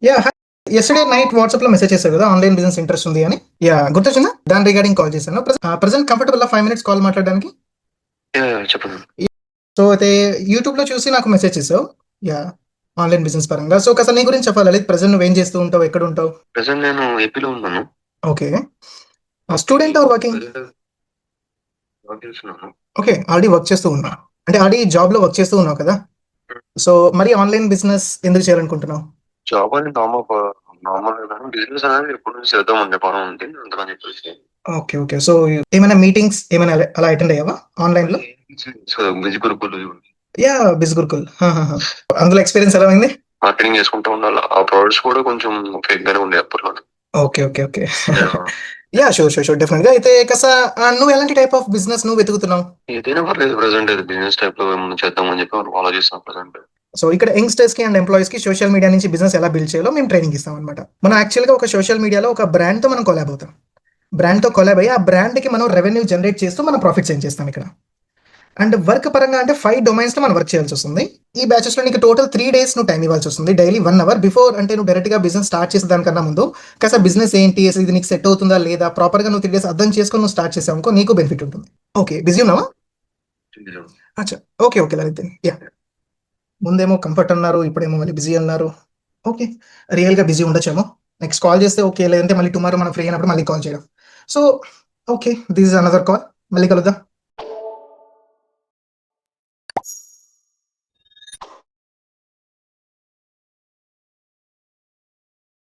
Yeah yesterday night WhatsApp లో message చేశారు కదా, ఆన్లైన్ బిజినెస్ ఇంట్రెస్ట్ ఉంది అని. యా గుర్తొచ్చిందా? దాని రిగార్డింగ్ కాల్ చేశాను. ప్రెసెంట్ కంఫర్టబుల్ 5 minutes కాల్ మాట్లాడడానికి. చెప్పండి. సో అయితే యూట్యూబ్ లో చూసి నాకు మెసేజ్ చేసావు. యా ఆన్లైన్ బిజినెస్ పరంగా. సో ఒకసారి నీ గురించి చెప్పాలి లలిత్. ప్రెసెంట్ నువ్వేం చేస్తూ ఉంటావు, ఎక్కడ ఉంటావు? ప్రెసెంట్ నేను ఏపీలో ఉన్నాను. Okay. Student or working? Work చేస్తున్నాను. ఓకే, ఆల్రెడీ వర్క్ చేస్తూ ఉన్నా, అంటే ఆల్రెడీ జాబ్ లో వర్క్ చేస్తూ ఉన్నావు కదా. సో మరి ఆన్లైన్ బిజినెస్ ఎందుకు చేయాలనుకుంటున్నావు? జాబ్ అని నార్మల్ బిజినెస్ అనేది ఎప్పటి నుంచి చేద్దామని చెప్పడం ఉంది, అందుకని చెప్పేసి. Okay okay. సో ఏమైనా మీటింగ్స్ ఏమైనా అలా అటెండ్ అయ్యావా ఆన్లైన్ లో? బిజీ గురుకులు యా బిజ్ గురుకుల్. అందులో ఎక్స్పీరియన్స్ ఎలా అయింది? మార్కెటింగ్ చేసుకుంటూ ఉండాలి. ఆ ప్రొడక్ట్స్ కూడా కొంచెం ఫేక్ గానే ఉండే అప్పట్లో. Okay okay okay. Yeah sure sure sure, definite గా. అయితే నువ్వు ఎలాంటి టైప్ ఆఫ్ బిజినెస్ నువ్వు వెతుకుతున్నావు? ఏదైనా పర్లేదు, ప్రెసెంట్ బిజినెస్ టైప్ లో ఏమైనా చేద్దామని చెప్పి ఆలోచిస్తున్నాం ప్రెసెంట్. సో ఇక్కడ యంగ్స్టర్స్ కి అండ్ ఎంప్లాయీస్ కి సోషల్ మీడియా నుంచి బిజినెస్ ఎలా బిల్డ్ చేయాలో మేము ట్రైనింగ్ ఇస్తాం అనమాట. మనం యాక్చువల్ గా ఒక సోషల్ మీడియాలో ఒక బ్రాండ్ తో మనం కొలాబ్ అవుతాం. బ్రాండ్ తో కొలాబ్ అయ్యి ఆ బ్రాండ్ కి మనం రెవెన్యూ జనరేట్ చేస్తూ మనం ప్రాఫిట్స్ ఏం చేస్తాం ఇక్కడ. అండ్ వర్క్ పరంగా అంటే 5 domains లో మనం వర్క్ చేయాల్సి వస్తుంది. ఈ బ్యాచెస్ లో నీకు టోటల్ 3 days నువ్వు టైం ఇవ్వాల్సి వస్తుంది. డైలీ 1 hour బిఫోర్, అంటే నువ్వు డైరెక్ట్ గా బిజినెస్ స్టార్ట్ చేసే దానికన్నా ముందు కాస్త బిజినెస్ ఏంటి, అసలు ఇది నీకు సెట్ అవుతుందా లేదా, ప్రాపర్ గా నువ్వు 3 days అర్థం చేసుకొని నువ్వు స్టార్ట్ చేసావు అనుకో, నీకు బెనిఫిట్ ఉంటుంది. ఓకే, బిజీ ఉన్నావా? అచ్చా, ఓకే ఓకే లలిత్. యా, ముందేమో కంఫర్ట్ అన్నారు, ఇప్పుడేమో మళ్ళీ బిజీ అన్నారు. ఓకే, రియల్ గా బిజీ ఉండొచ్చేమో. నెక్స్ట్ కాల్ చేస్తే ఓకే, లేదంటే మళ్ళీ టుమారో మనం ఫ్రీ అయినప్పుడు మళ్ళీ కాల్ చేయడం. So okay, this is another call. మళ్ళీ కలుద్దాం.